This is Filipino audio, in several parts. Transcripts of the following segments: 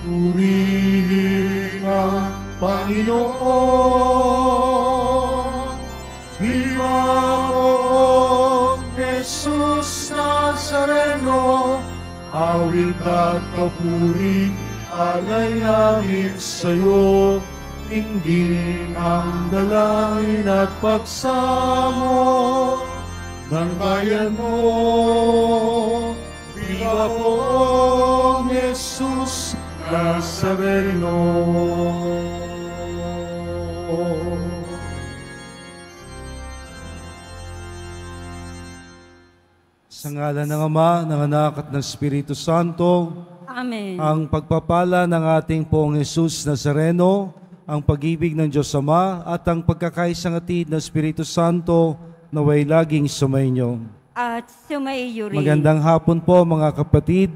Purihin ang Panginoon. Viva o Jesus Nazareno, awit at papuri alay namin sa'yo. Tingin ang dalangin at pagsamo ng bayan mo. Viva po, Jesus Nazareno. Sa ngalan ng Ama, ng Anak at ng Espiritu Santo. Amen. Ang pagpapala ng ating Poong Jesus Nazareno, ang pag-ibig ng Diyos Ama at ang pagkakaisang hatid ng Espiritu Santo naway laging sumainyo. At sumaiyo rin. Magandang hapon po mga kapatid.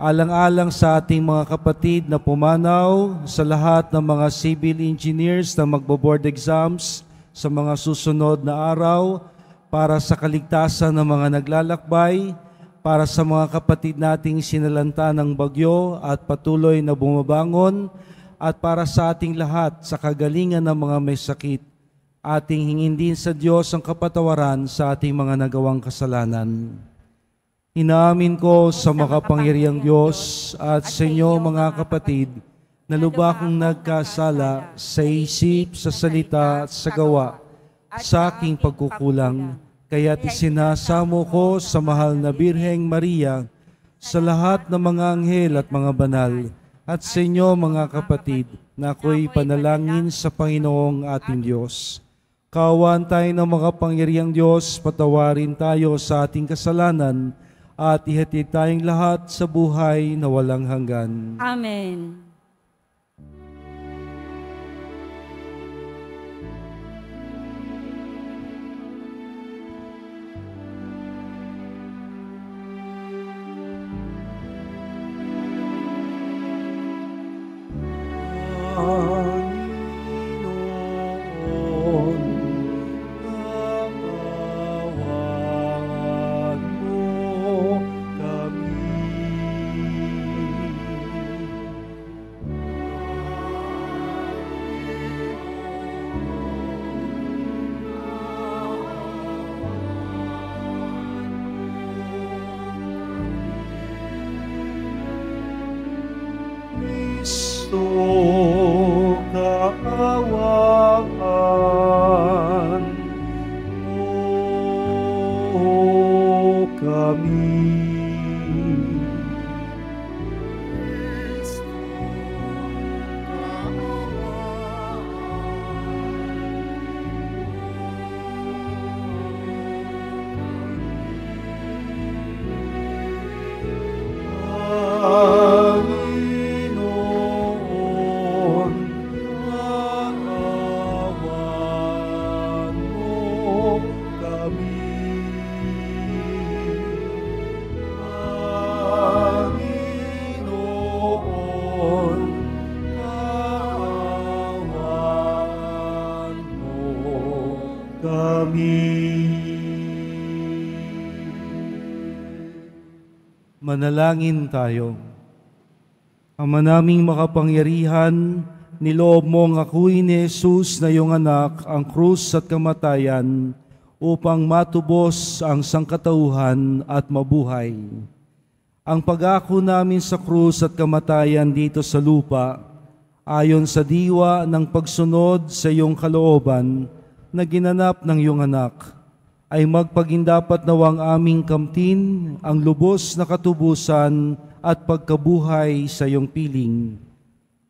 Alang-alang sa ating mga kapatid na pumanaw, sa lahat ng mga civil engineers na magbo-board exams sa mga susunod na araw, para sa kaligtasan ng mga naglalakbay, para sa mga kapatid nating sinalanta ng bagyo at patuloy na bumabangon, at para sa ating lahat sa kagalingan ng mga may sakit, ating hingin din sa Diyos ang kapatawaran sa ating mga nagawang kasalanan. Inaamin ko sa makapangyarihang Diyos at sa inyo mga kapatid na lubha kong nagkasala sa isip, sa salita at sa gawa, sa aking pagkukulang, kaya't isinasamo ko sa mahal na Birheng Maria, sa lahat ng mga anghel at mga banal, at sa inyo mga kapatid, na ako'y panalangin sa Panginoong ating Diyos. Kaawaan tayo ng makapangyarihang Diyos, patawarin tayo sa ating kasalanan, at ihatid tayong lahat sa buhay na walang hanggan. Amen. Manalangin tayo. Ama naming makapangyarihan, niloob mong akuin ni Jesus na iyong anak ang krus at kamatayan upang matubos ang sangkatauhan at mabuhay. Ang pag-ako namin sa krus at kamatayan dito sa lupa, ayon sa diwa ng pagsunod sa iyong kalooban na ginanap ng iyong anak, ay magpagindapat nawang aming kamtin ang lubos na katubusan at pagkabuhay sa iyong piling.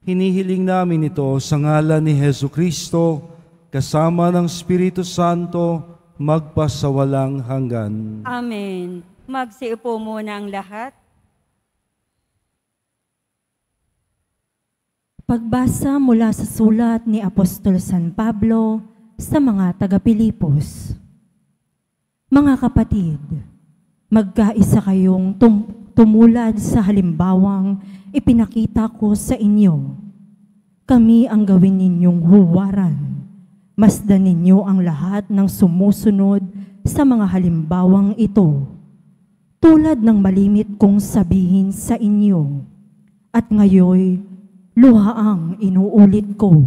Hinihiling namin ito sa ngalan ni Jesucristo, kasama ng Espiritu Santo, magpasawalang hanggan. Amen. Magsiupo muna ang lahat. Pagbasa mula sa sulat ni Apostol San Pablo sa mga taga-Pilipos. Mga kapatid, magkaisa kayong tumulad sa halimbawang ipinakita ko sa inyo. Kami ang gawin ninyong huwaran. Masdan ninyo ang lahat ng sumusunod sa mga halimbawang ito. Tulad ng malimit kong sabihin sa inyo, at ngayoy luhaang inuulit ko.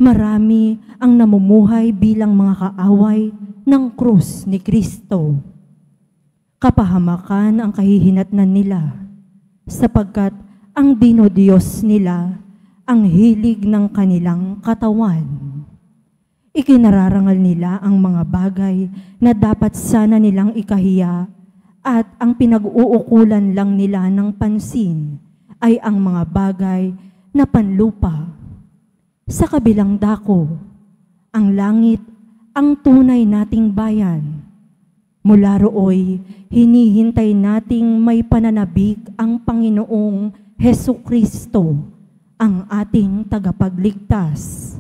Marami ang namumuhay bilang mga kaaway ng krus ni Kristo. Kapahamakan ang kahihinatnan nila, sapagkat ang dinodiyos nila ang hilig ng kanilang katawan. Ikinararangal nila ang mga bagay na dapat sana nilang ikahiya, at ang pinag-uukulan lang nila ng pansin ay ang mga bagay na panlupa. Sa kabilang dako, ang langit ang tunay nating bayan. Mula rooy, hinihintay nating may pananabik ang Panginoong Hesukristo, ang ating tagapagligtas.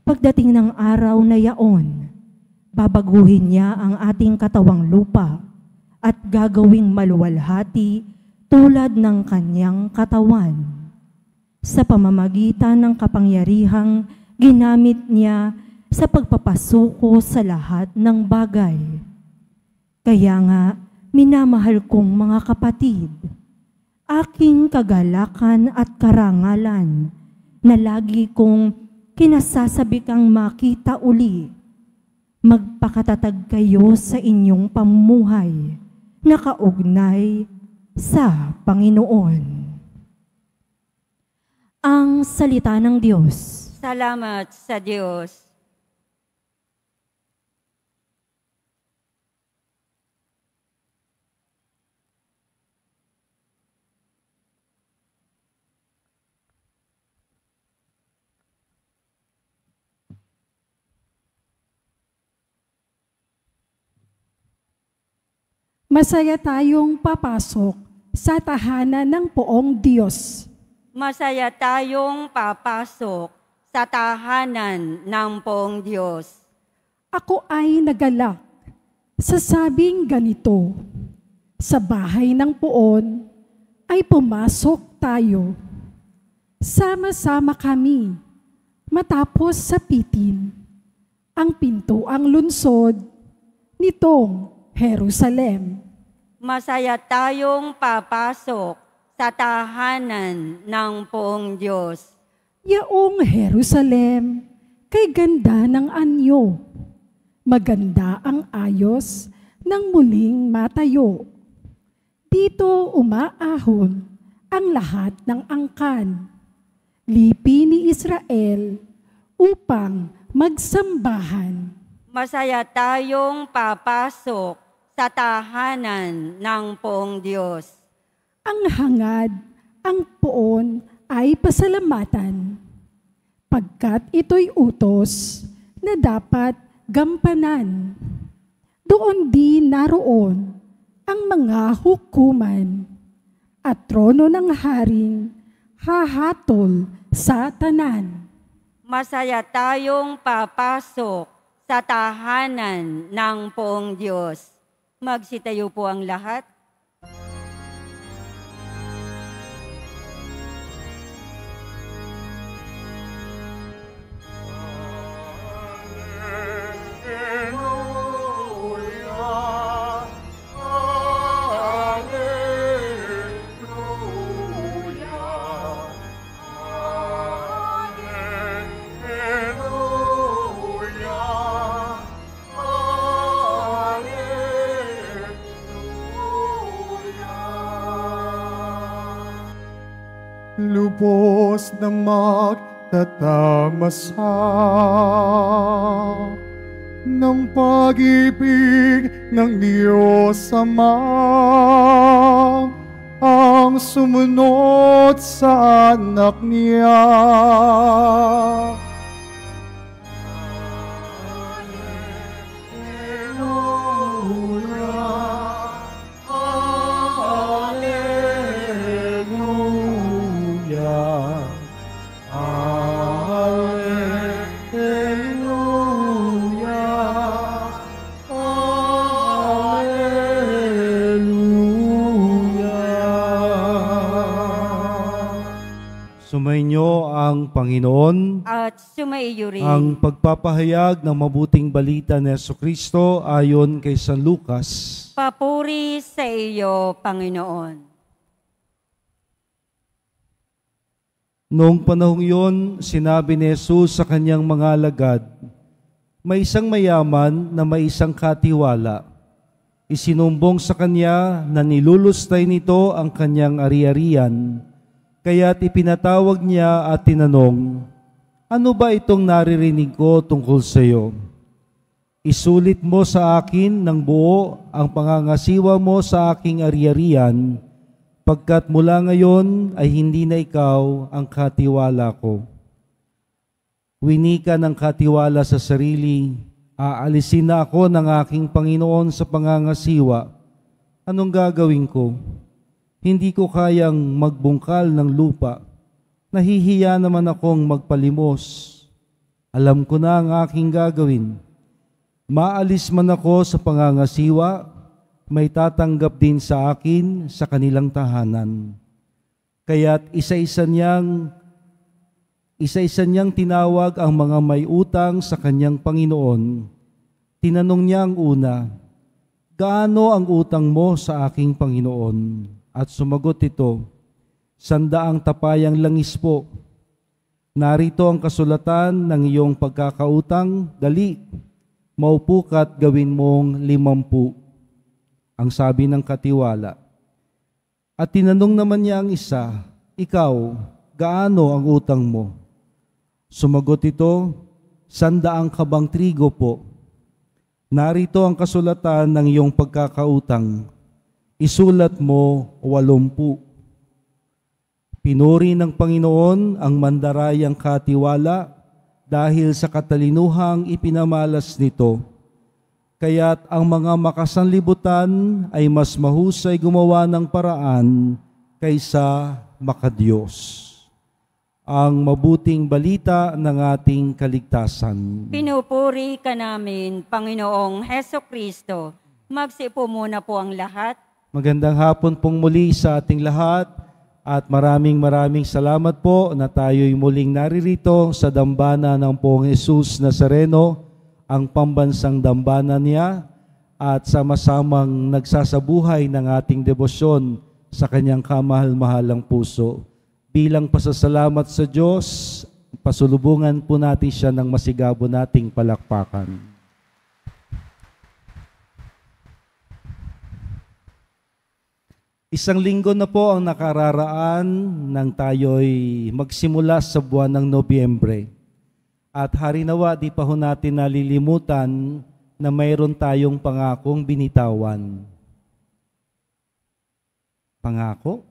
Pagdating ng araw na yaon, babaguhin niya ang ating katawang lupa at gagawing maluwalhati tulad ng kanyang katawan. Sa pamamagitan ng kapangyarihang ginamit niya sa pagpapasuko sa lahat ng bagay. Kaya nga, minamahal kong mga kapatid, aking kagalakan at karangalan na lagi kong kinasasabikang makita uli. Magpakatatag kayo sa inyong pamumuhay, nakaugnay sa Panginoon. Ang salita ng Diyos. Salamat sa Diyos. Masaya tayong papasok sa tahanan ng Poong Diyos. Masaya tayong papasok sa tahanan ng Poong Diyos. Ako ay nagalak sa sabing ganito, sa bahay ng Poon ay pumasok tayo. Sama-sama kami matapos sapitin ang pintuang lunsod nitong Jerusalem. Masaya tayong papasok sa tahanan ng Poong Diyos. Yaong Jerusalem, kay ganda ng anyo. Maganda ang ayos ng muling matayo. Dito umaahon ang lahat ng angkan. Lipi ni Israel upang magsambahan. Masaya tayong papasok sa tahanan ng Poong Diyos. Ang hangad, ang Poon ay pasalamatan, pagkat ito'y utos na dapat gampanan. Doon din naroon ang mga hukuman at trono ng haring hahatol sa tanan. Masaya tayong papasok sa tahanan ng Poong Diyos. Magsitayo po ang lahat. Lubos na magtatamasa ng pag-ibig ng Diyos Ama ang sumunod sa anak niya. Sumainyo ang Panginoon. At sumaiyo rin. Ang pagpapahayag ng mabuting balita ni Jesucristo ayon kay San Lucas. Papuri sa iyo, Panginoon. Noong panahong yon, sinabi ni Jesus sa kanyang mga alagad, may isang mayaman na may isang katiwala. Isinumbong sa kanya na nilulustay nito ang kanyang ari-arian, kaya't ipinatawag niya at tinanong, ano ba itong naririnig ko tungkol sa iyo? Isulit mo sa akin ng buo ang pangangasiwa mo sa aking ari-arian, pagkat mula ngayon ay hindi na ikaw ang katiwala ko. Winika ng katiwala sa sarili, aalisin na ako ng aking Panginoon sa pangangasiwa. Anong gagawin ko? Hindi ko kayang magbungkal ng lupa. Nahihiya naman akong magpalimos. Alam ko na ang aking gagawin. Maalis man ako sa pangangasiwa, may tatanggap din sa akin sa kanilang tahanan. Kaya't isa-isa niyang tinawag ang mga may utang sa kanyang Panginoon. Tinanong niya ang una, gaano ang utang mo sa aking Panginoon? At sumagot ito, 100 tapayang langis po. Narito ang kasulatan ng iyong pagkakautang, dali, maupo ka't gawin mong 50. Ang sabi ng katiwala. At tinanong naman niya ang isa, ikaw, gaano ang utang mo? Sumagot ito, 100 kabang trigo po. Narito ang kasulatan ng iyong pagkakautang. Isulat mo 80. Pinuri ng Panginoon ang mandarayang katiwala dahil sa katalinuhang ipinamalas nito. Kaya't ang mga makasanlibutan ay mas mahusay gumawa ng paraan kaysa makadiyos. Ang mabuting balita ng ating kaligtasan. Pinupuri ka namin, Panginoong Heso Kristo. Magsipo muna po ang lahat. Magandang hapon pong muli sa ating lahat at maraming salamat po na tayo'y muling naririto sa dambana ng Poong Jesus Nazareno, ang pambansang dambana niya, at sama-samang nagsasabuhay ng ating debosyon sa kanyang kamahal-mahalang puso. Bilang pasasalamat sa Diyos, pasulubungan po natin siya ng masigabo nating palakpakan. Isang linggo na po ang nakararaan nang tayo'y magsimula sa buwan ng Nobyembre. At harinawa, di pa ho natin nalilimutan na mayroon tayong pangakong binitawan. Pangako?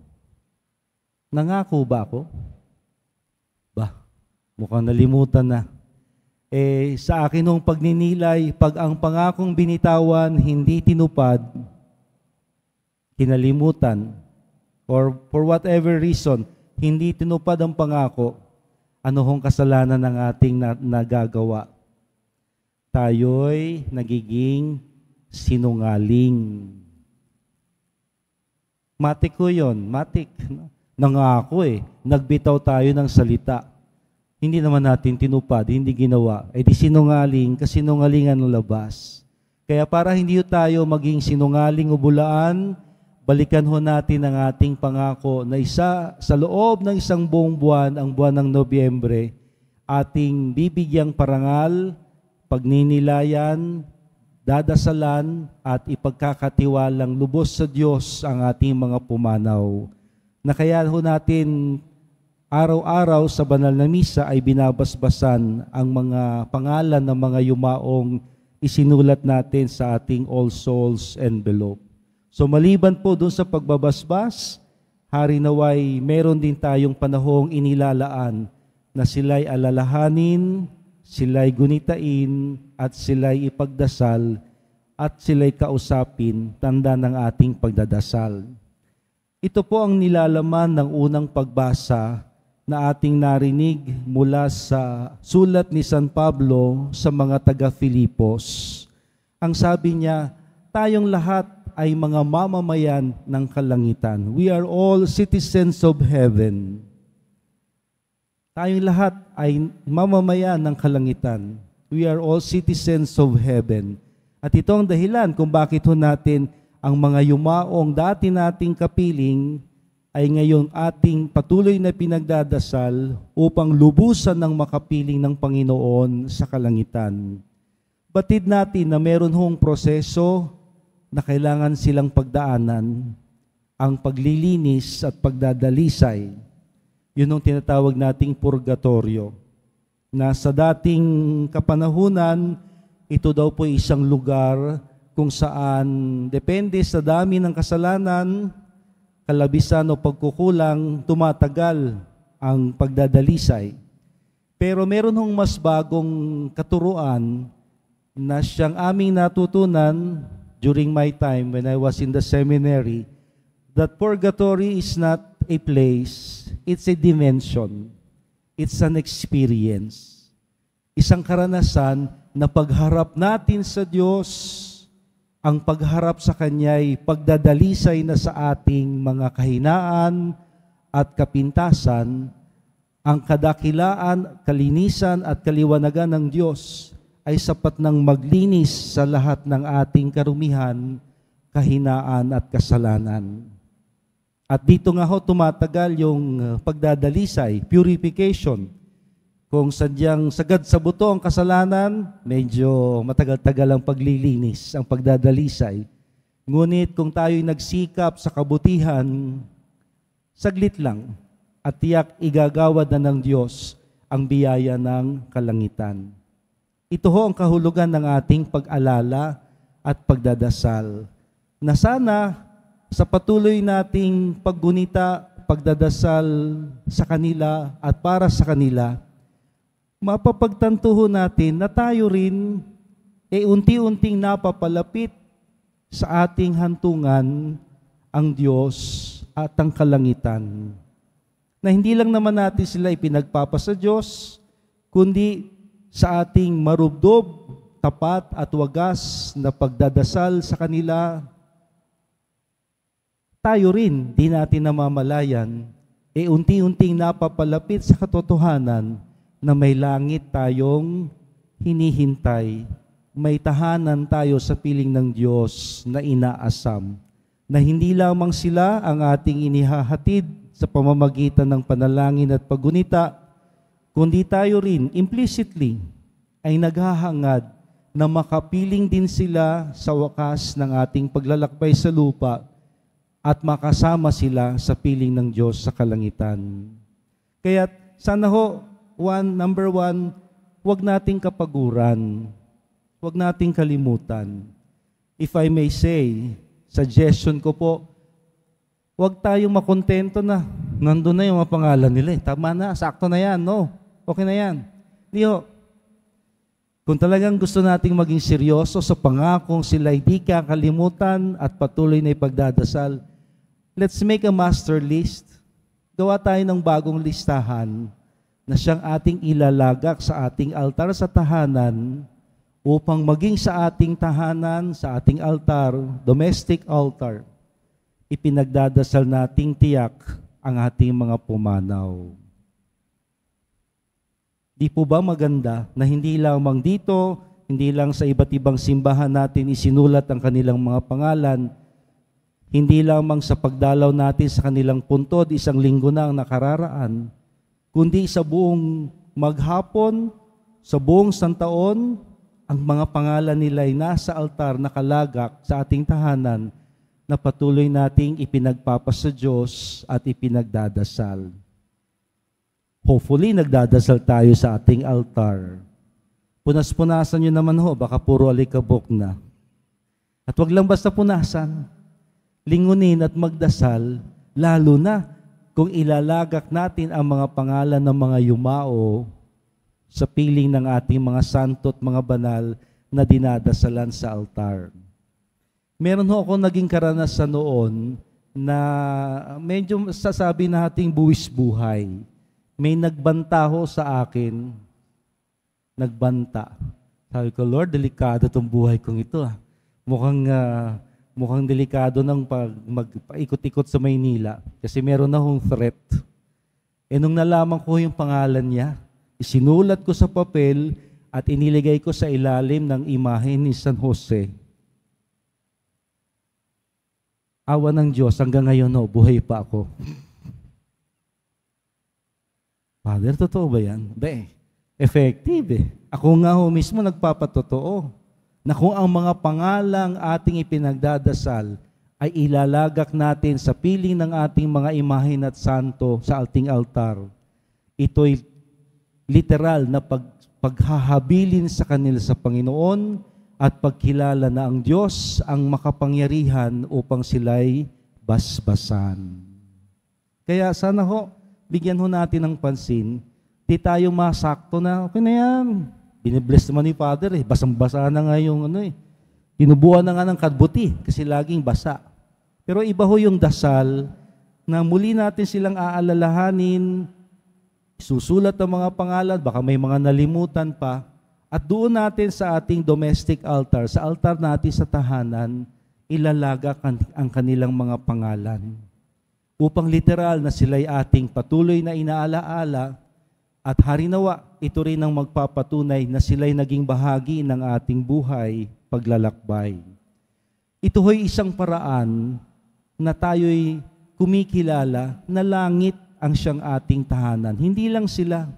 Nangako ba ako? Mukhang nalimutan na. Sa akin nung pagninilay, pag ang pangakong binitawan hindi tinupad, kinalimutan, or for whatever reason, hindi tinupad ang pangako, ano hong kasalanan ng ating nagagawa? Tayo'y nagiging sinungaling. Matik ko yun, matik. Nangako nagbitaw tayo ng salita. Hindi naman natin tinupad, hindi ginawa. Di sinungaling, kasinungalingan ng labas. Kaya para hindi tayo maging sinungaling o bulaan, balikan ho natin ang ating pangako na isa sa loob ng isang buong buwan, ang buwan ng Nobyembre, ating bibigyang parangal, pagninilayan, dadasalan, at ipagkakatiwalang lubos sa Diyos ang ating mga pumanaw. Na kaya ho natin araw-araw sa banal na misa ay binabasbasan ang mga pangalan ng mga yumaong isinulat natin sa ating All Souls envelope. So maliban po doon sa pagbabasbas, harinaway meron din tayong panahong inilalaan na sila'y alalahanin, sila'y gunitain, at sila'y ipagdasal, at sila'y kausapin, tanda ng ating pagdadasal. Ito po ang nilalaman ng unang pagbasa na ating narinig mula sa sulat ni San Pablo sa mga taga-Filipos. Ang sabi niya, tayong lahat ay mga mamamayan ng kalangitan. We are all citizens of heaven. Tayong lahat ay mamamayan ng kalangitan. We are all citizens of heaven. At ito ang dahilan kung bakit ho natin ang mga yumaong dati nating kapiling, ay ngayon ating patuloy na pinagdadasal upang lubusan ng makapiling ng Panginoon sa kalangitan. Batid natin na meron hong proseso na kailangan silang pagdaanan, ang paglilinis at pagdadalisay. Yun ang tinatawag nating purgatorio. Na sa dating kapanahunan, ito daw po isang lugar kung saan depende sa dami ng kasalanan, kalabisan o pagkukulang, tumatagal ang pagdadalisay. Pero meron hong mas bagong katuruan na siyang aming natutunan during my time when I was in the seminary, that purgatory is not a place, it's a dimension. It's an experience. Isang karanasan na pagharap natin sa Diyos, ang pagharap sa Kanya ay pagdadalisay na sa ating mga kahinaan at kapintasan, ang kadakilaan, kalinisan at kaliwanagan ng Diyos ay sapat ng maglinis sa lahat ng ating karumihan, kahinaan at kasalanan. At dito nga ho tumatagal yung pagdadalisay, purification. Kung sadyang sagad sa buto ang kasalanan, medyo matagal-tagal ang paglilinis, ang pagdadalisay. Ngunit kung tayo'y nagsikap sa kabutihan, saglit lang at tiyak igagawad na ng Diyos ang biyaya ng kalangitan. Ito ho ang kahulugan ng ating pag-alala at pagdadasal. Na sana sa patuloy nating paggunita, pagdadasal sa kanila at para sa kanila, mapapagtantuho natin na tayo rin unti-unting napapalapit sa ating hantungan ang Diyos at ang kalangitan. Na hindi lang naman natin sila ipinagpapasa Diyos, kundi sa ating marubdob, tapat at wagas na pagdadasal sa kanila, tayo rin, di natin namamalayan, unti-unting napapalapit sa katotohanan na may langit tayong hinihintay, may tahanan tayo sa piling ng Diyos na inaasam, na hindi lamang sila ang ating inihahatid sa pamamagitan ng panalangin at paggunita, kundi tayo rin implicitly ay naghahangad na makapiling din sila sa wakas ng ating paglalakbay sa lupa at makasama sila sa piling ng Diyos sa kalangitan. Kaya sana ho, number one, huwag nating kapaguran, huwag nating kalimutan. If I may say, suggestion ko po, huwag tayong makontento na nandun na yung mga pangalan nila. Tama na, sakto na yan, no? Okay na yan. Hindi ho. Kung talagang gusto nating maging seryoso sa pangakong sila hindi kakalimutan at patuloy na ipagdadasal, let's make a master list. Gawa tayo ng bagong listahan na siyang ating ilalagak sa ating altar sa tahanan upang maging sa ating tahanan, sa ating altar, domestic altar, ipinagdadasal nating tiyak ang ating mga pumanaw. Di po ba maganda na hindi lamang dito, hindi lang sa iba't ibang simbahan natin isinulat ang kanilang mga pangalan, hindi lamang sa pagdalaw natin sa kanilang puntod, isang linggo na ang nakararaan, kundi sa buong maghapon, sa buong santaon, ang mga pangalan nila ay nasa altar nakalagak sa ating tahanan na patuloy nating ipinagpapasa Diyos at ipinagdadasal. Hopefully, nagdadasal tayo sa ating altar. Punas-punasan nyo naman ho, baka puro alikabok na. At wag lang basta punasan. Lingunin at magdasal, lalo na kung ilalagak natin ang mga pangalan ng mga yumao sa piling ng ating mga santo at mga banal na dinadasalan sa altar. Meron ho ako naging karanasan noon na medyo sasabi nating buwis buhay. May nagbanta ho sa akin, nagbanta. Sabi ko, Lord, delikado itong buhay kong ito. Mukhang delikado ng magpaikot-ikot sa Maynila kasi meron na hong threat. Nung nalaman ko yung pangalan niya, isinulat ko sa papel at iniligay ko sa ilalim ng imahe ni San Jose. Awa ng Diyos, hanggang ngayon buhay pa ako. Father, totoo ba yan? Effective eh. Ako nga ho mismo nagpapatotoo na kung ang mga pangalang ating ipinagdadasal ay ilalagak natin sa piling ng ating mga imahen at santo sa ating altar, ito'y literal na paghahabilin sa kanila sa Panginoon at pagkilala na ang Diyos ang makapangyarihan upang sila'y basbasan. Kaya sana ho, bigyan ho natin ng pansin, di tayo masakto na, okay na yan. Binibless naman ni Father basang-basa na nga yung tinubuan na nga ng kadbuti kasi laging basa. Pero iba ho yung dasal na muli natin silang aalalahanin, susulat ang mga pangalan, baka may mga nalimutan pa, at doon natin sa ating domestic altar, sa altar natin sa tahanan, ilalaga ang kanilang mga pangalan. Upang literal na sila'y ating patuloy na inaalaala at harinawa, ito rin ang magpapatunay na sila'y naging bahagi ng ating buhay paglalakbay. Ito ho'y isang paraan na tayo'y kumikilala na langit ang siyang ating tahanan. Hindi lang sila.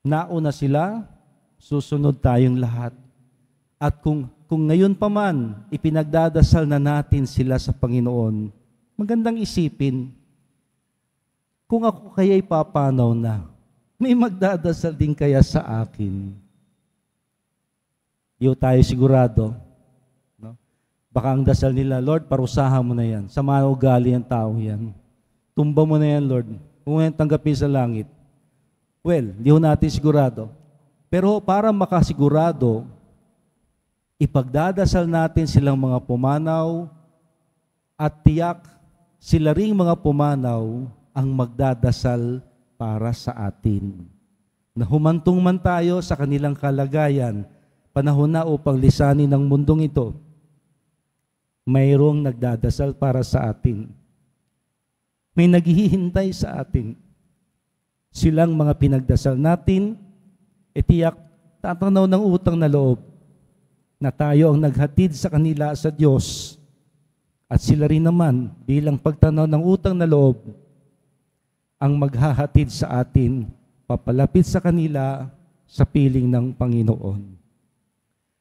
Nauna sila, susunod tayong lahat. At kung ngayon pa man, ipinagdadasal na natin sila sa Panginoon, magandang isipin, kung ako kaya'y papanaw na, may magdadasal din kaya sa akin. Iyo tayo sigurado. No? Baka ang dasal nila, Lord, parusahan mo na yan. Sama ugali ang tao yan. Tumba mo na yan, Lord. Kung yan tanggapin sa langit. Well, hindi ho natin sigurado. Pero para makasigurado, ipagdadasal natin silang mga pumanaw at tiyak sila ring mga pumanaw ang magdadasal para sa atin. Na humantong man tayo sa kanilang kalagayan, panahon na upang lisanin ng mundong ito, mayroong nagdadasal para sa atin. May naghihintay sa atin. Silang mga pinagdasal natin, tiyak tatanaw ng utang na loob na tayo ang naghatid sa kanila sa Diyos. At sila rin naman, bilang pagtanaw ng utang na loob, ang maghahatid sa atin, papalapit sa kanila sa piling ng Panginoon.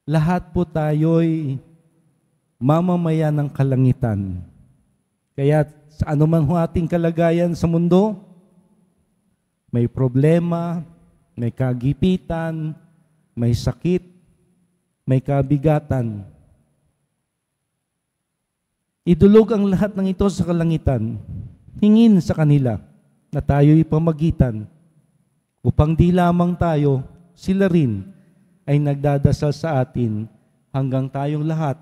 Lahat po tayo'y mamamayan ng kalangitan. Kaya sa anuman ho ating kalagayan sa mundo, may problema, may kagipitan, may sakit, may kabigatan. Idulog ang lahat ng ito sa kalangitan. Hingin sa kanila na tayo'y pamagitan upang di lamang tayo, sila rin ay nagdadasal sa atin hanggang tayong lahat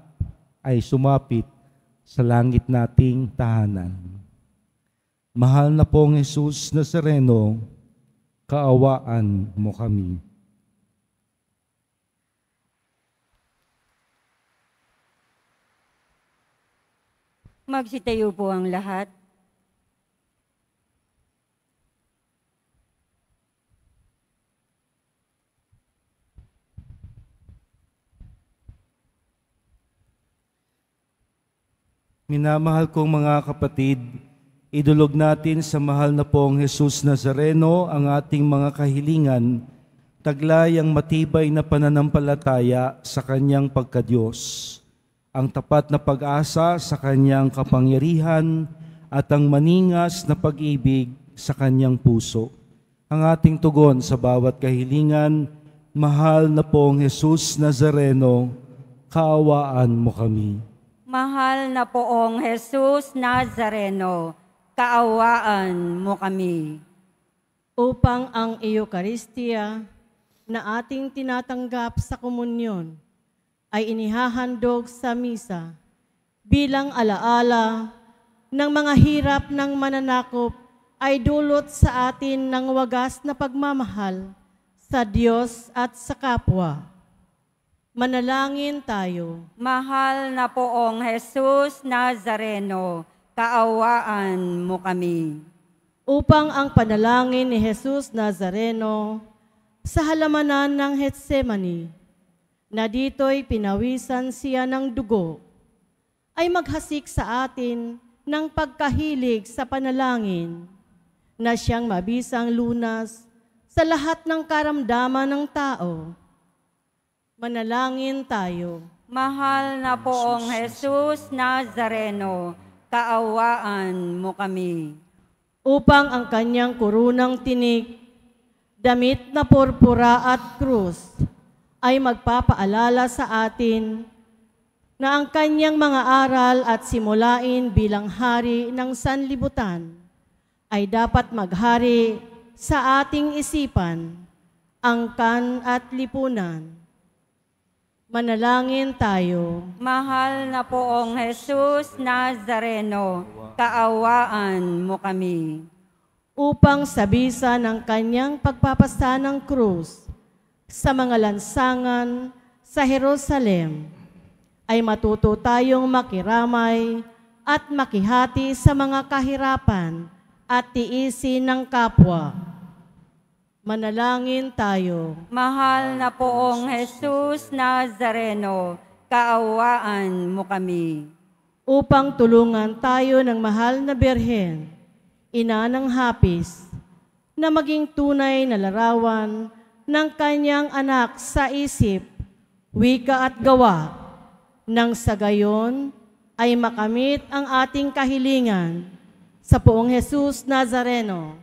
ay sumapit sa langit nating tahanan. Mahal na pong Jesus Nazareno, kaawaan mo kami. Magsitayo po ang lahat. Minamahal kong mga kapatid, idulog natin sa mahal na pong Jesus Nazareno ang ating mga kahilingan, taglay ang matibay na pananampalataya sa Kanyang pagkadiyos, ang tapat na pag-asa sa Kanyang kapangyarihan at ang maningas na pag-ibig sa Kanyang puso. Ang ating tugon sa bawat kahilingan, mahal na pong Jesus Nazareno, kaawaan mo kami. Mahal na poong Jesus Nazareno, kaawaan mo kami. Upang ang Eucharistia na ating tinatanggap sa komunyon ay inihahandog sa misa bilang alaala ng mga hirap ng mananakop ay dulot sa atin ng wagas na pagmamahal sa Diyos at sa kapwa. Manalangin tayo. Mahal na poong Jesus Nazareno, kaawaan mo kami. Upang ang panalangin ni Jesus Nazareno sa halamanan ng Getsemani, na dito'y pinawisan siya ng dugo, ay maghasik sa atin ng pagkahilig sa panalangin na siyang mabisang lunas sa lahat ng karamdaman ng tao. Manalangin tayo. Mahal na poong Jesus Nazareno, kaawaan mo kami. Upang ang kanyang kurunang tinik, damit na purpura at krus, ay magpapaalala sa atin na ang kanyang mga aral at simulain bilang hari ng sanlibutan ay dapat maghari sa ating isipan, angkan at lipunan. Manalangin tayo. Mahal na poong Jesus Nazareno, kaawaan mo kami. Upang sa bisa ng kanyang pagpapasa ng krus sa mga lansangan sa Jerusalem, ay matuto tayong makiramay at makihati sa mga kahirapan at tiisin ng kapwa. Manalangin tayo. Mahal na poong Jesus Nazareno, kaawaan mo kami. Upang tulungan tayo ng mahal na Birhen, ina ng hapis, na maging tunay na larawan ng kanyang anak sa isip, wika at gawa, nang sa gayon ay makamit ang ating kahilingan sa poong Jesus Nazareno.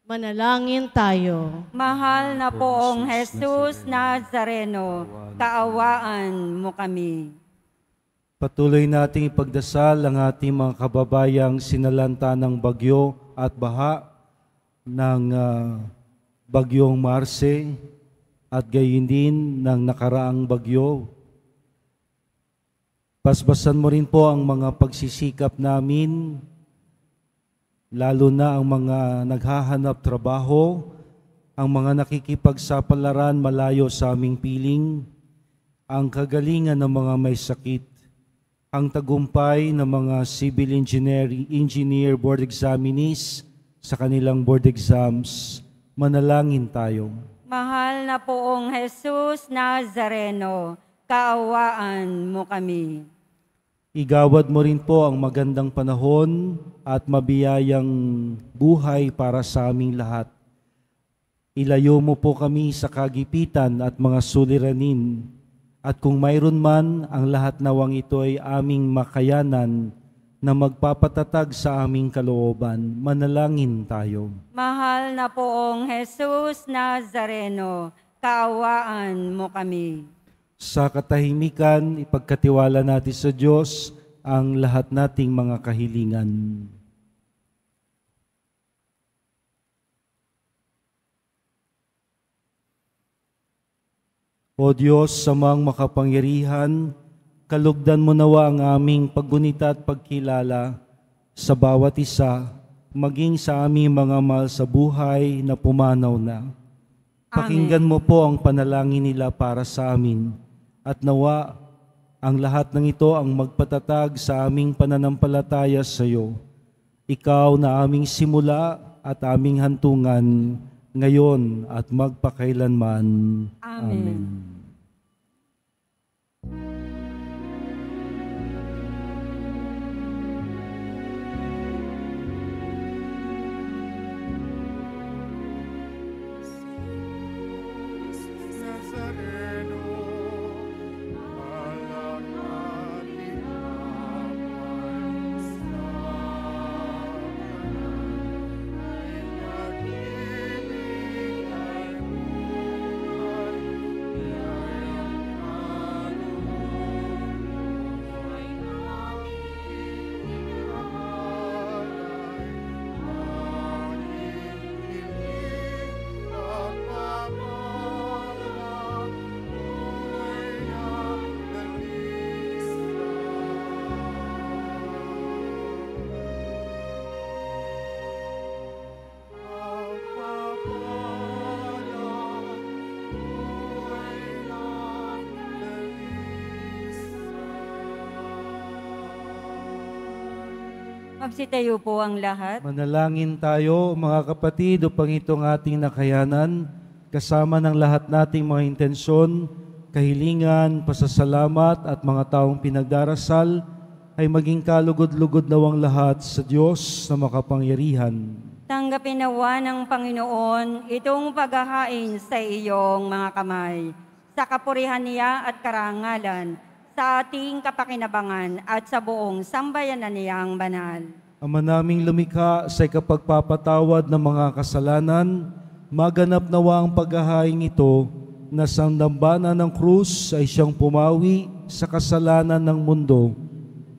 Manalangin tayo. Mahal na poong Jesus Nazareno, kaawaan mo kami. Patuloy nating ipagdasal ang ating mga kababayang sinalanta ng bagyo at baha ng bagyong Marce at gayon din ng nakaraang bagyo. Pasbasan mo rin po ang mga pagsisikap namin, lalo na ang mga naghahanap trabaho, ang mga nakikipagsapalaran malayo sa aming piling, ang kagalingan ng mga may sakit, ang tagumpay ng mga civil engineer board examinees sa kanilang board exams. Manalangin tayo. Mahal na poong Jesus Nazareno, kaawaan mo kami. Igawad mo rin po ang magandang panahon at mabiyayang buhay para sa aming lahat. Ilayo mo po kami sa kagipitan at mga suliranin. At kung mayroon man, ang lahat nawang ito ay aming makayanan na magpapatatag sa aming kalooban. Manalangin tayo. Mahal na poong Jesus Nazareno, kaawaan mo kami. Sa katahimikan, ipagkatiwala natin sa Diyos ang lahat nating mga kahilingan. O Diyos, samang makapangyarihan, kalugdan mo nawa ang aming paggunita at pagkilala sa bawat isa, maging sa aming mga mahal sa buhay na pumanaw na. Pakinggan mo po ang panalangin nila para sa amin, at nawa ang lahat ng ito ang magpatatag sa aming pananampalataya sa iyo. Ikaw na aming simula at aming hantungan, ngayon at magpakailanman. Amen. Magsitayo po ang lahat. Manalangin tayo, mga kapatid, upang itong ating nakayanan, kasama ng lahat nating mga intensyon, kahilingan, pasasalamat at mga taong pinagdarasal, ay maging kalugod-lugod nawang lahat sa Diyos na makapangyarihan. Tanggapin nawa ng Panginoon itong paghahain sa iyong mga kamay, sa kapurihan niya at karangalan, sa ating kapakinabangan at sa buong sambayanan niyang banal. Ama naming lumikha sa ikapagpapatawad ng mga kasalanan, maganap nawa ang paghahaing ito na sa dambana ng krus ay siyang pumawi sa kasalanan ng mundo.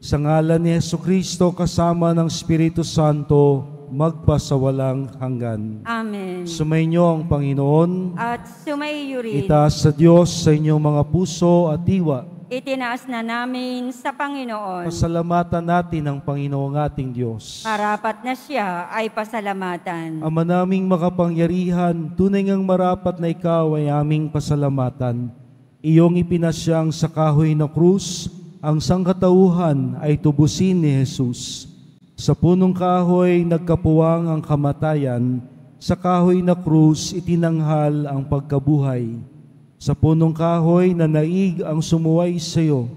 Sa ngalan ni Jesucristo kasama ng Espiritu Santo, magpasawalang hanggan. Amen. Sumainyo ang Panginoon. At sumaiyo rin. Itaas sa Diyos sa inyong mga puso at diwa. Itinaas na namin sa Panginoon. Pasalamatan natin ang Panginoong ating Diyos. Marapat na siya ay pasalamatan. Ama naming makapangyarihan, tunay ngang marapat na ikaw ay aming pasalamatan. Iyong ipinasyang sa kahoy na krus, ang sangkatauhan ay tubusin ni Jesus. Sa punong kahoy nagkapuwang ang kamatayan, sa kahoy na krus itinanghal ang pagkabuhay. Sa punong kahoy na naig ang sumuway sa iyo,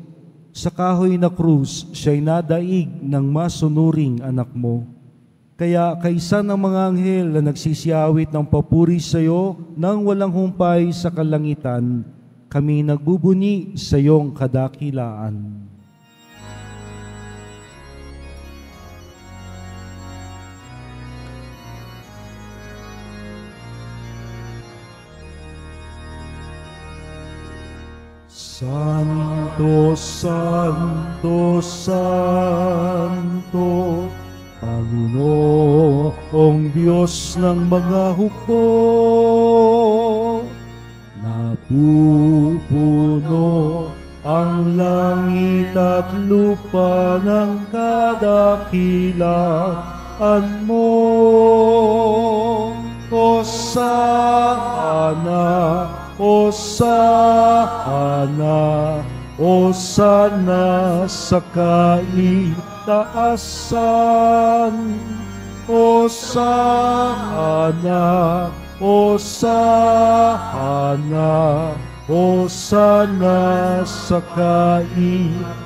sa kahoy na krus siya'y nadaig ng masunuring anak mo. Kaya kaisa ng mga anghel na nagsisiyawit ng papuri sa iyo nang walang humpay sa kalangitan, kami nagbubuni sa iyong kadakilaan. Santo, Santo, Santo, Panginoong Diyos ng mga hukbo, napupuno ang langit at lupa ng kadakilaan mo. Hosana, Hosana, Hosana sa kaitaasan. Hosana, Hosana, Hosana sa kaitaasan.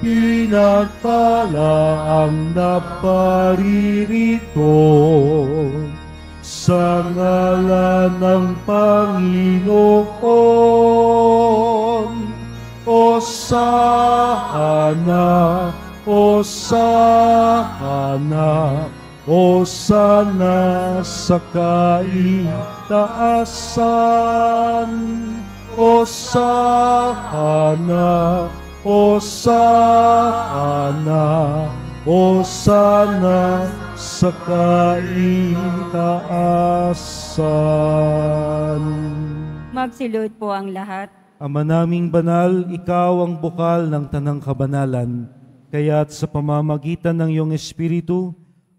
Pinagpala ang naparirito sa ngalan ng Panginoon. Hosana, Hosana, Hosana sa kaitaasan. Hosana, Hosana, Hosana sa kaitaasan. Magsilod po ang lahat. Ama naming banal, ikaw ang bukal ng tanang kabanalan. Kaya't sa pamamagitan ng iyong Espiritu,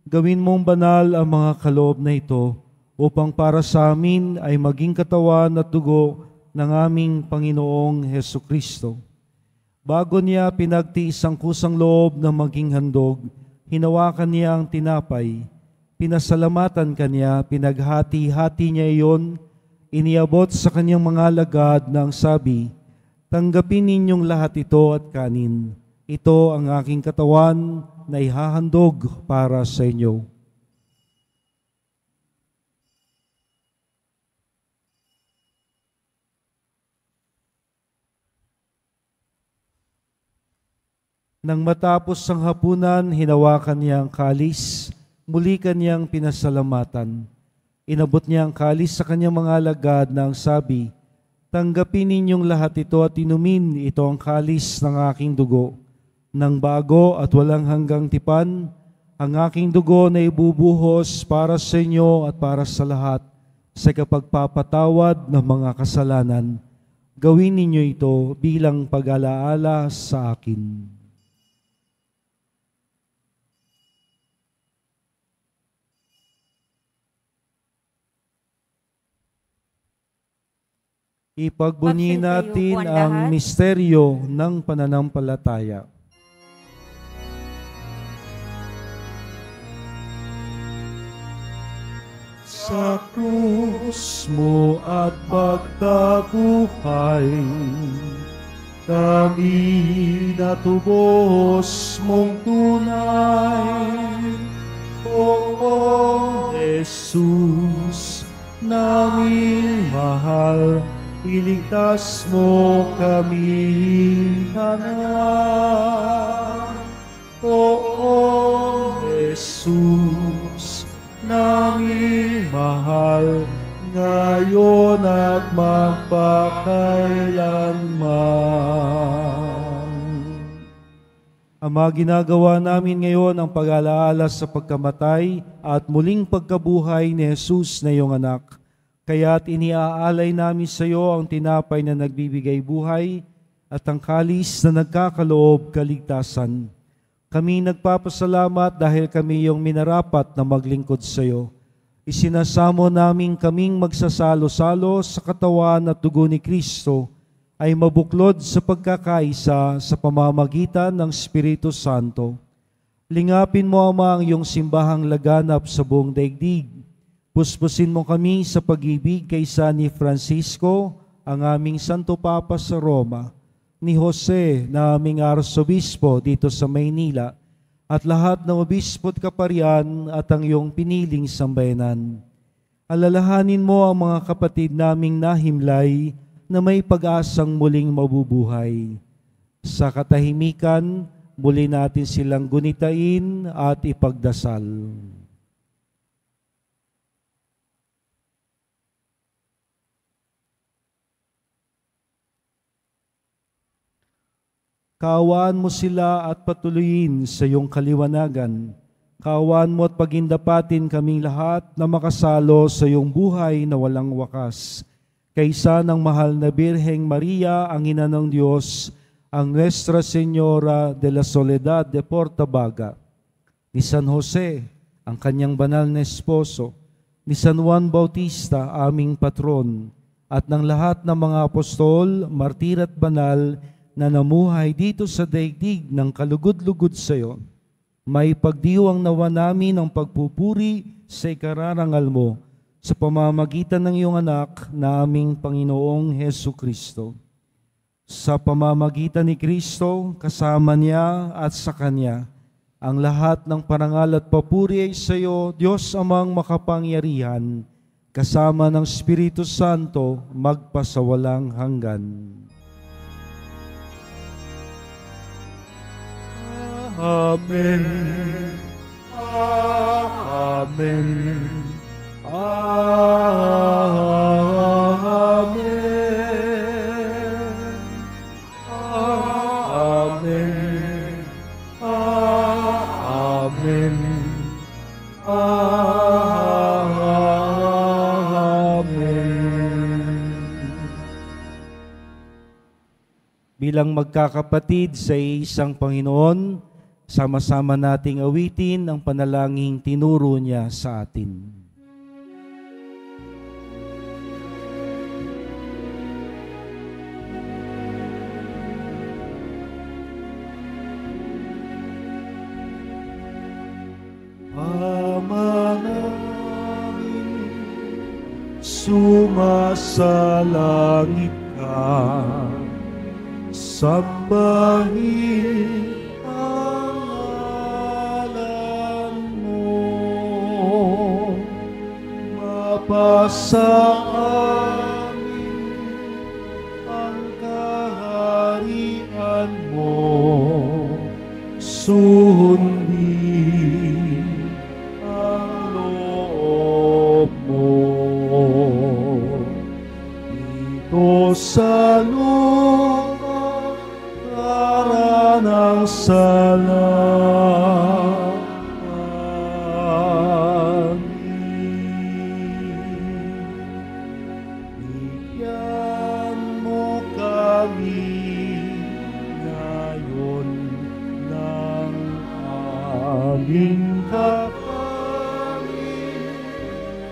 gawin mong banal ang mga kaloob na ito upang para sa amin ay maging katawan at dugo ng aming Panginoong Hesukristo. Bago niya pinagtiis ang kusang loob na maging handog, hinawakan niya ang tinapay, pinasalamatan kanya, pinaghati-hati niya iyon, iniabot sa kanyang mga alagad ng sabi, tanggapin ninyong lahat ito at kanin. Ito ang aking katawan na ihahandog para sa inyo. Nang matapos ang hapunan, hinawakan niya ang kalis, muli kanyang pinasalamatan. Inabot niya ang kalis sa kanyang mga alagad na ang sabi, tanggapin ninyong lahat ito at inumin, ito ang kalis ng aking dugo. Nang bago at walang hanggang tipan, ang aking dugo na ibubuhos para sa inyo at para sa lahat sa kapagpapatawad ng mga kasalanan. Gawin ninyo ito bilang pag-alaala sa akin. Ipagbunyi natin ang misteryo ng pananampalataya. Sa krus mo at pagkabuhay, kami natubos mong tunay, Jesus, naming mahal, iligtas mo kami, anak. Oo, Jesus, naming mahal, ngayon at magpakailanman. Ama, ginagawa namin ngayon ang pag-alaala sa pagkamatay at muling pagkabuhay ni Jesus na iyong anak. Kaya't iniaalay namin sa iyo ang tinapay na nagbibigay buhay at ang kalis na nagkakaloob kaligtasan. Kami nagpapasalamat dahil kami iyong minarapat na maglingkod sa iyo. Isinasamo namin kaming magsasalo-salo sa katawan at dugo ni Kristo ay mabuklod sa pagkakaisa sa pamamagitan ng Espiritu Santo. Lingapin mo, Ama, ang iyong simbahang laganap sa buong daigdig. Puspusin mo kami sa pag-ibig kaysa ni Francisco, ang aming Santo Papa sa Roma, ni Jose na aming Arsobispo dito sa Maynila, at lahat ng obispo at kaparian at ang iyong piniling sambayanan. Alalahanin mo ang mga kapatid naming nahimlay na may pag-asang muling mabubuhay. Sa katahimikan, muli natin silang gunitain at ipagdasal. Kaawaan mo sila at patuloyin sa iyong kaliwanagan. Kaawaan mo at pagindapatin kaming lahat na makasalo sa iyong buhay na walang wakas. Kaysa ng mahal na Birheng Maria, ang ina ng Diyos, ang Nuestra Señora de la Soledad de Portabaga, ni San Jose, ang kanyang banal na esposo, ni San Juan Bautista, aming patron, at ng lahat ng mga apostol, martir at banal na namuhay dito sa daigdig ng kalugod-lugod sa iyo. May pagdiwang nawa namin ang pagpupuri sa ikararangal mo sa pamamagitan ng iyong anak na aming Panginoong Hesu Kristo. Sa pamamagitan ni Kristo, kasama niya at sa Kanya, ang lahat ng parangal at papuri ay sa iyo, Diyos Amang makapangyarihan, kasama ng Espiritu Santo, magpasawalang hanggan. Amen. Amen. Amen. Amen. Amen. Amen. Bilang magkakapatid sa isang Panginoon, sama-sama nating awitin ang panalangin tinuro niya sa atin. Ama namin, sumasalangit ka, sambahin mapasa amin ang kaharian mo, sundin ang loob mo dito sa lupa para ng sala.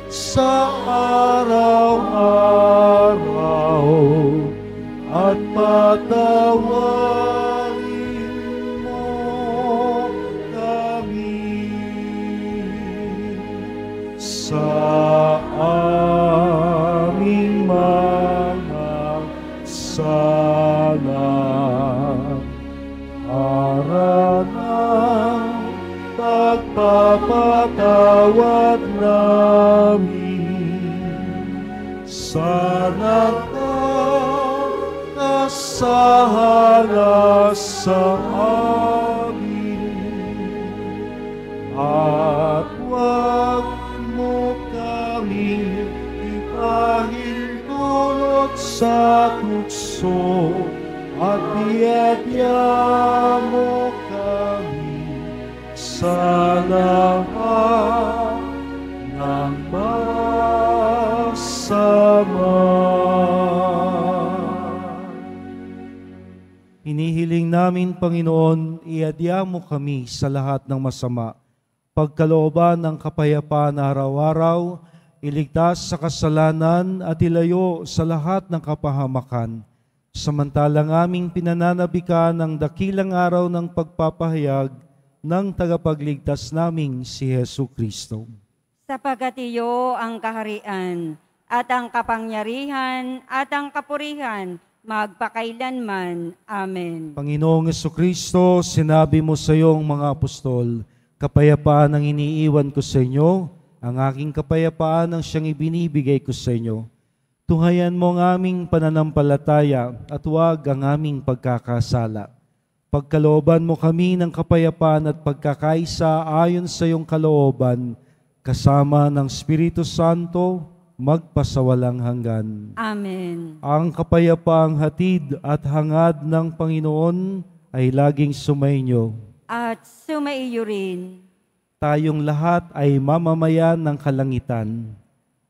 Sa araw-araw at patawarin mo kami sa aming mga sala para ng pagpapatawad tawad namin sa nagkakasala sa amin. At huwag mo kaming ipahintulot sa tukso, at iadya mo kami sa lahat ng masama. Hinihiling namin, Panginoon, iadya mo kami sa lahat ng masama, pagkalooban ng kapayapaan araw-araw, iligtas sa kasalanan at ilayo sa lahat ng kapahamakan, samantalang aming pinananabikan ang dakilang araw ng pagpapahayag ng tagapagligtas naming si Hesu Kristo. Sapagat iyo ang kaharian at ang kapangyarihan at ang kapurihan magpakailanman. Amen. Panginoong Hesu Kristo, sinabi mo sa iyong mga apostol, kapayapaan ang iniiwan ko sa inyo, ang aking kapayapaan ang siyang ibinibigay ko sa inyo. Tunghayan mo ang aming pananampalataya at huwag ang aming pagkakasala. Pagkalooban mo kami ng kapayapaan at pagkakaisa ayon sa iyong kalooban, kasama ng Espiritu Santo, magpasawalang hanggan. Amen. Ang kapayapaang hatid at hangad ng Panginoon ay laging sumainyo. At sumaiyo rin. Tayong lahat ay mamamayan ng kalangitan.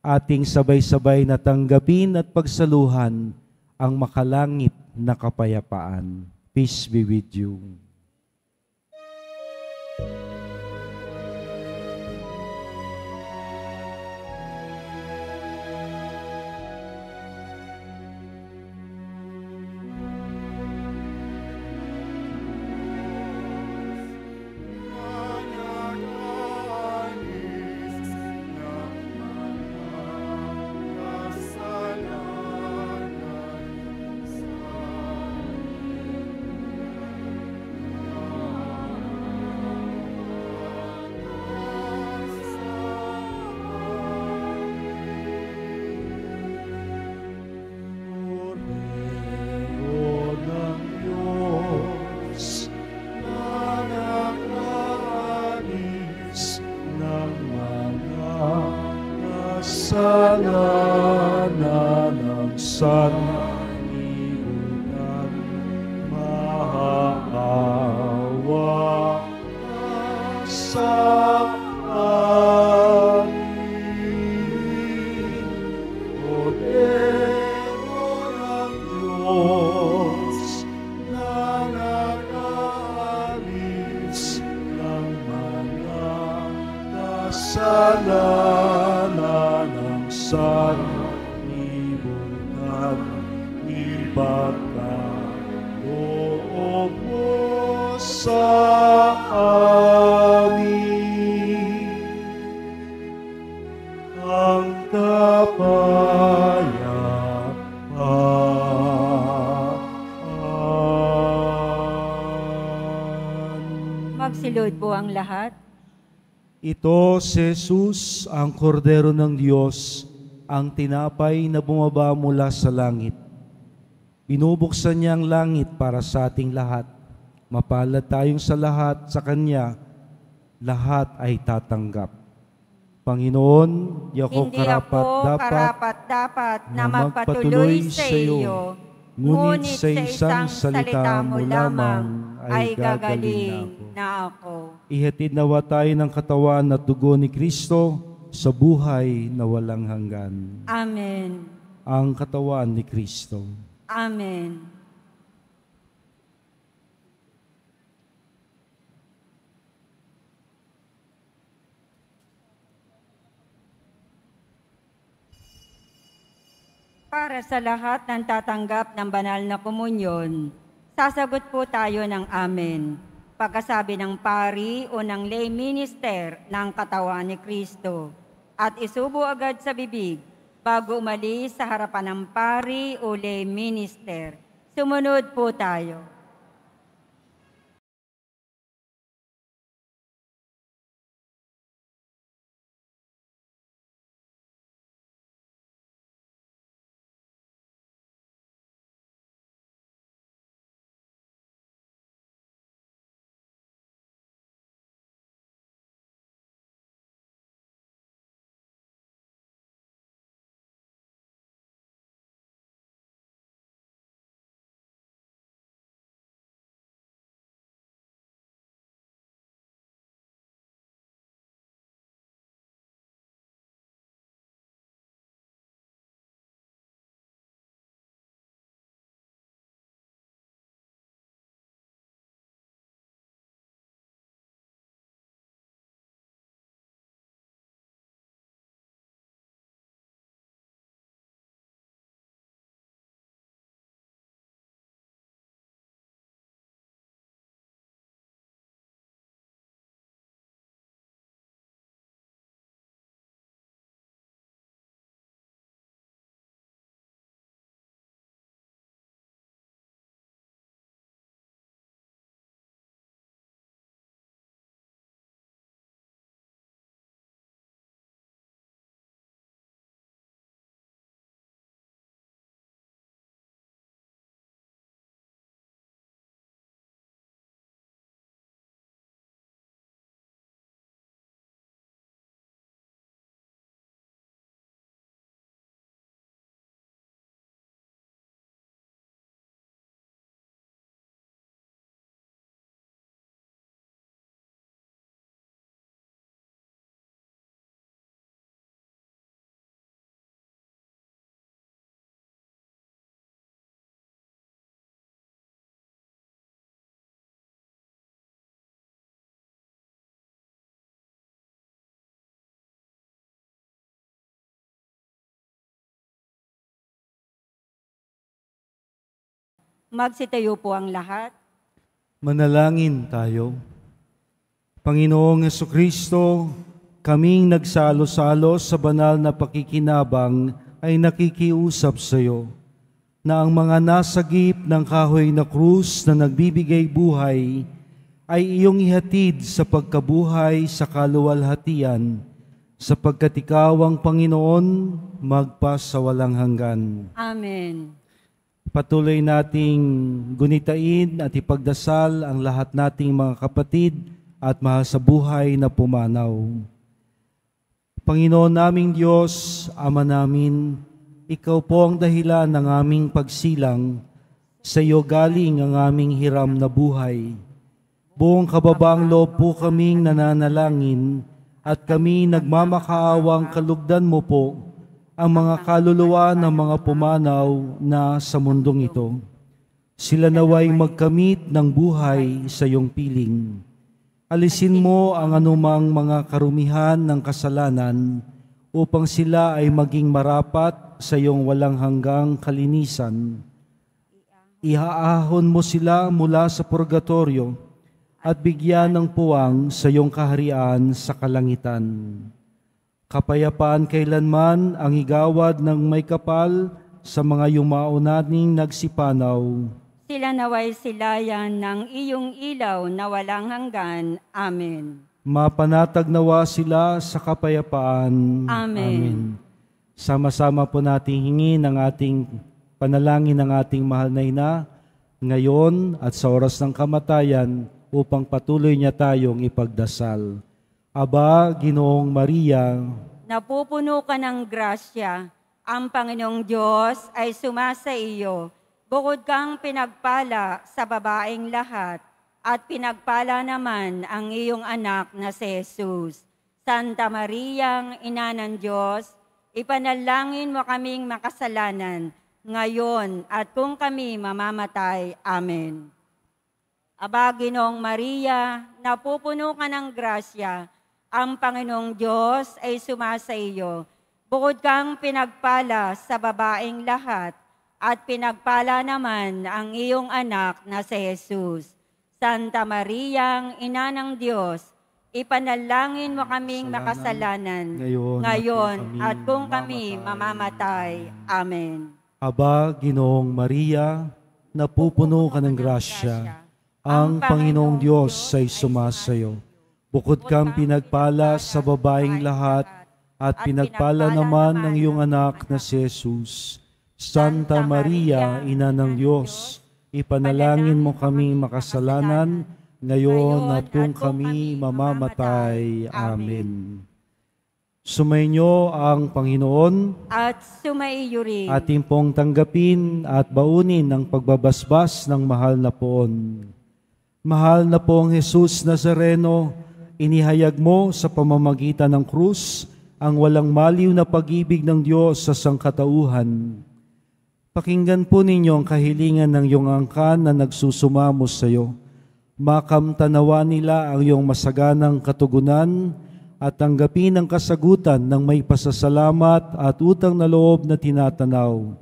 Ating sabay-sabay na tanggapin at pagsaluhan ang makalangit na kapayapaan. Peace be with you. Kasalanan ng sanlibutan, maawa sa amin. Kordero ng Diyos na nag-aalis ng mga kasalanan ng sanlibutan, ipagkaloob mo sa amin ang kapayapaan. Magsilod po ang lahat. Ito si Jesus, ang kordero ng Diyos, ang tinapay na bumaba mula sa langit. Binubuksan niya ang langit para sa ating lahat. Mapalad tayong sa lahat sa Kanya, lahat ay tatanggap. Panginoon, di ako Hindi ako karapat-dapat na magpatuloy sa iyo, ngunit sa isang salita mo lamang ay gagaling na ako. Ihatid nawa tayo ng katawan at dugo ni Kristo sa buhay na walang hanggan. Amen. Ang katawan ni Kristo. Amen. Para sa lahat ng tatanggap ng banal na komunyon, sasagot po tayo ng amen. Pagkasabi ng pari o ng lay minister ng katawan ni Kristo, at isubo agad sa bibig bago umalis sa harapan ng pari o lay minister. Sumunod po tayo. Magsitayo po ang lahat. Manalangin tayo. Panginoong Jesucristo, kaming nagsalo-salo sa banal na pakikinabang ay nakikiusap sa iyo na ang mga nasagip ng kahoy na krus na nagbibigay buhay ay iyong ihatid sa pagkabuhay sa kaluwalhatian, sapagkat ikaw ang Panginoon magpasawalang hanggan. Amen. Patuloy nating gunitain at ipagdasal ang lahat nating mga kapatid at mahal sa buhay na pumanaw. Panginoon naming Diyos, Ama namin, Ikaw po ang dahilan ng aming pagsilang. Sa iyo galing ang aming hiram na buhay. Buong kababaang loob po kaming nananalangin at kami nagmamakaawang kalugdan mo po ang mga kaluluwa ng mga pumanaw na sa mundong ito. Sila naway magkamit ng buhay sa iyong piling. Alisin mo ang anumang mga karumihan ng kasalanan upang sila ay maging marapat sa iyong walang hanggang kalinisan. Ihaahon mo sila mula sa purgatorio at bigyan ng puwang sa iyong kaharian sa kalangitan. Kapayapaan kailanman ang igawad ng may kapal sa mga yumao nating nagsipanaw. Sila naway silayan ng iyong ilaw na walang hanggan. Amen. Mapanatag nawa sila sa kapayapaan. Amen. Sama-sama po nating hingin ang ating panalangin ng ating mahal na ina ngayon at sa oras ng kamatayan upang patuloy niya tayong ipagdasal. Aba, Ginoong Maria, Napupuno ka ng grasya, ang Panginoong Diyos ay sumasa iyo. Bukod kang pinagpala sa babaeng lahat, at pinagpala naman ang iyong anak na si Jesus. Santa Maria, Ina ng Diyos, ipanalangin mo kaming makasalanan, ngayon at kung kami mamamatay. Amen. Aba, Ginoong Maria, napupuno ka ng grasya, ang Panginoong Diyos ay sumasa iyo. Bukod kang pinagpala sa babaeng lahat, at pinagpala naman ang iyong anak na si Jesus. Santa Maria, Ina ng Diyos, ipanalangin mo kaming makasalanan, ngayon at kung kami mamamatay. Amen. Aba, Ginoong Maria, napupuno ka ng grasya, ang Panginoong Diyos ay sumasayo. Bukod kang pinagpala sa babaeng lahat, at pinagpala naman ng iyong anak na si Jesus. Santa Maria, Ina ng Diyos, ipanalangin mo kaming makasalanan, ngayon at kung kami mamamatay. Amen. Sumainyo ang Panginoon At sumaiyo rin. ating pong tanggapin at baunin ang pagbabasbas ng mahal na poon. Mahal na pong Jesus Nazareno, inihayag mo sa pamamagitan ng krus ang walang maliw na pag-ibig ng Diyos sa sangkatauhan. Pakinggan po ninyo ang kahilingan ng iyong angkan na nagsusumamos sa iyo. Makamtanawa nila ang iyong masaganang katugunan at tanggapin ang kasagutan ng may pasasalamat at utang na loob na tinatanaw.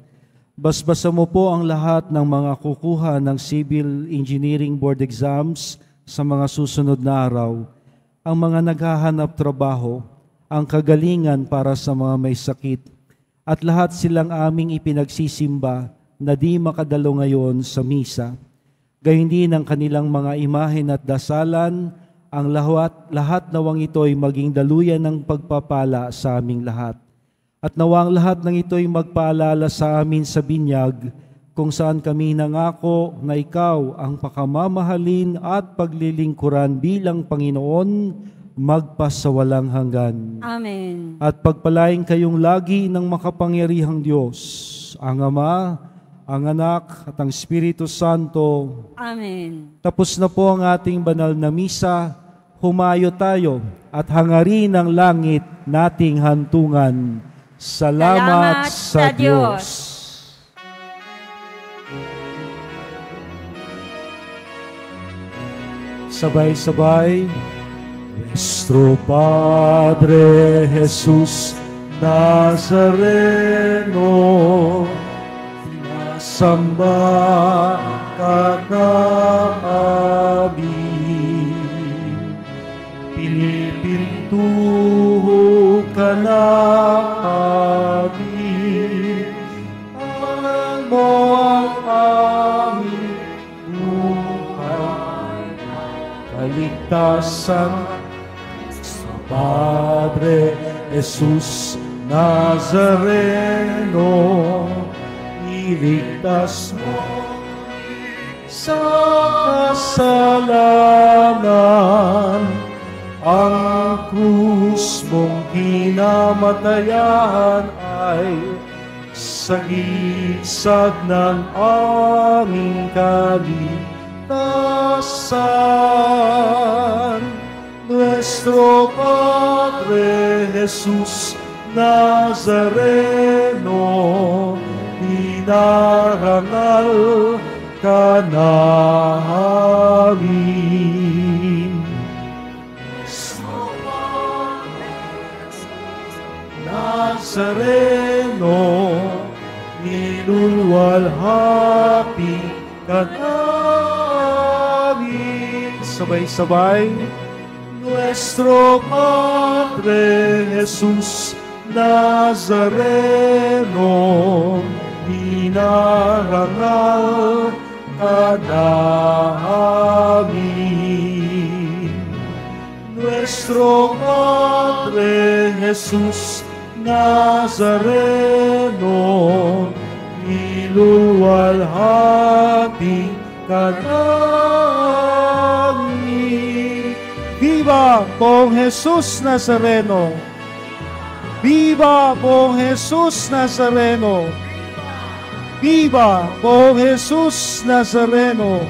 Basbasa mo po ang lahat ng mga kukuha ng Civil Engineering Board exams sa mga susunod na araw, ang mga naghahanap trabaho, ang kagalingan para sa mga may sakit, at lahat silang aming ipinagsisimba na di makadalo ngayon sa misa. Gayon din ang kanilang mga imahen at dasalan, ang lahat nawang ito'y maging daluyan ng pagpapala sa aming lahat. At nawang lahat ng ito'y magpaalala sa amin sa binyag, kung saan kami nangako na ikaw ang pakamamahalin at paglilingkuran bilang Panginoon, magpasawalang hanggan. Amen. At pagpalain kayong lagi ng makapangyarihang Diyos, ang Ama, ang Anak, at ang Espiritu Santo. Amen. Tapos na po ang ating banal na misa, humayo tayo at hangarin ang langit nating hantungan. Salamat sa Diyos. Sabay-sabay. Nuestro Padre Jesus Nazareno, samba ka namin. Pinipintuho ka namin. Alam mo ang aming buhay. Kaligtasan sa Padre Jesus Nazareno, iligtas mo sa kasalanan. Ang krus mong kinamatayan ay sagisag ng aming kaligtasan. Nuestro Padre Jesus Nazareno, dinarangal ka namin. Nuestro Padre Nazareno, nilulwalhati ka namin. Sabay-sabay. Nuestro Padre Jesus Nazareno, dinarangal ka namin. Nuestro Padre Jesus Nazareno, niluluwalhati ka namin. Viva Pong Jesus Nazareno! Viva Pong Jesus Nazareno! Viva Pong Jesus Nazareno!